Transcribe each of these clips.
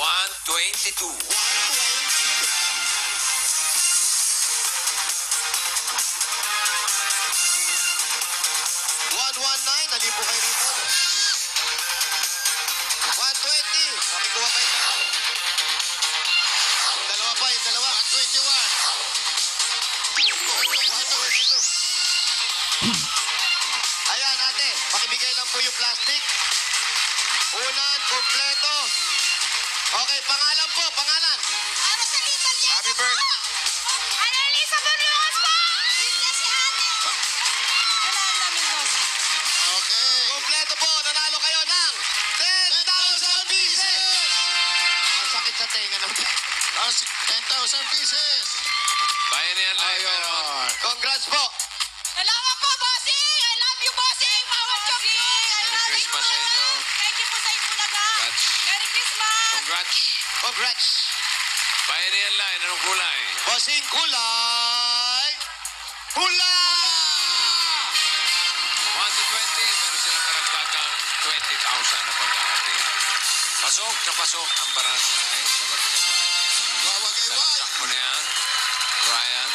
122. 119, nalipo kayo rito. 120, makikuha pa yun. Yung dalawa pa, yung dalawa. 122. Ayan, ate, pakibigay lang po yung plastic. Unan, kompleto. Okay, pangalan po, pangalan. Para sa litan niya. Happy birthday. Annalisa Burluas po! Bigla si ate. Yolanda Mendoza. Okay. Kompleto po, nanalo kayo ng 10,000 pieces. Ang sakit sa tenga ng 10,000 pieces. Bayan yan lang. Pero Congrats po. Salamat po, bossing! I love you, bossing! Power Chok Chok! I Merry love you, Christmas sa inyo. Thank you po sa Itbulaga. Congrats. Merry Christmas! Congrats. Congrats. Bayan yan lang. Anong kulay? Bossing kulay. Pula! 1 to 20. Meron silang karagdagang 20,000 na pagkakati. Pasok na pasok ang barangay sa barangay. Salaksak mo na yan, Ryan.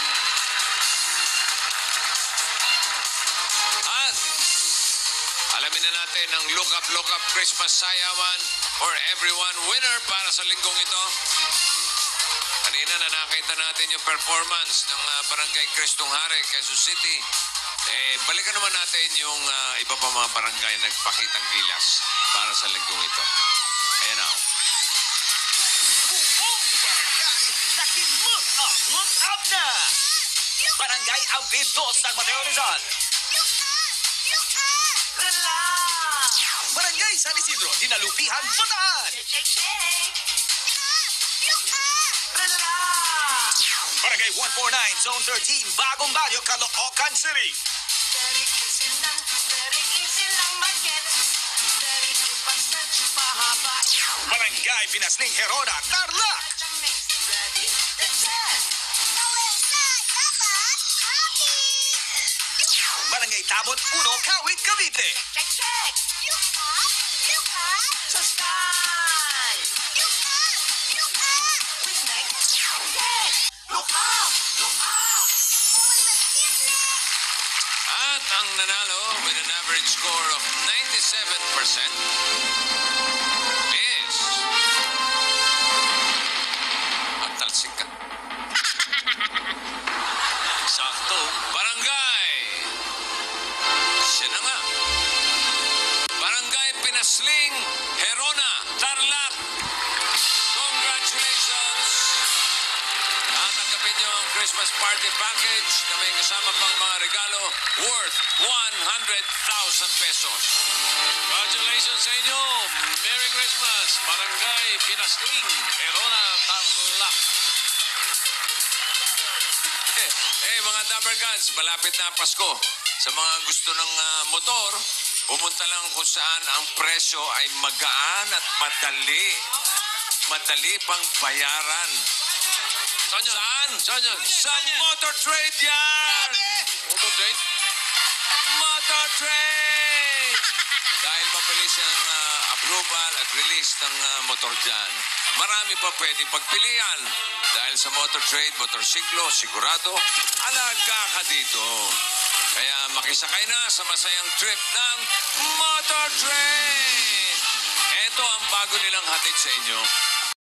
At alamin na natin ang Look Up Christmas Sayawan for Everyone winner para sa linggong ito. Kanina na nakita natin yung performance ng Barangay Cristong Hari, Quezon City. Balikan naman natin yung iba pa mga barangay na nagpakitang gilas para sa linggong ito. Ayan na. Look up na! Barangay Ampid 2 San Mateo Rizal. Relax! Barangay San Isidro, Dinalupihan, Bataan. Relax! Barangay 149, Zone 13, Bagong Bayo, Caloocan City. Barangay Pinasning, Herona, Tarlac. Barangay Tabot 1, Kawit, Cavite. Sa style! Look up! Look up! At ang nanalo with an average score of 97% is... Magtalsik ka. Sakto. Barangay. Siya na nga. Barangay Pinasling, Herona, Tarlac. Congratulations. Tatanggapin niyo ang Christmas party package na may kasama pang mga regalo worth 100,000 pesos. Congratulations sa inyo. Merry Christmas. Barangay Pinasling, Herona, Tarlac. Mga Dapper Cats, malapit na ang Pasko. Sa mga gusto ng motor, pumunta lang kung saan ang presyo ay magaan at madali. Madali pang bayaran. Saan? Saan yan? Sa Motor Trade yan! Motor Trade? Motor Trade! Dahil mabilis ang approval at release ng motor dyan. Marami pa pwedeng pagpilian. Dahil sa Motor Trade, motorsiklo, sigurado, alaga ka dito. Kaya makisakay na sa masayang trip ng Motor Trade! Ito ang bago nilang hatid sa inyo.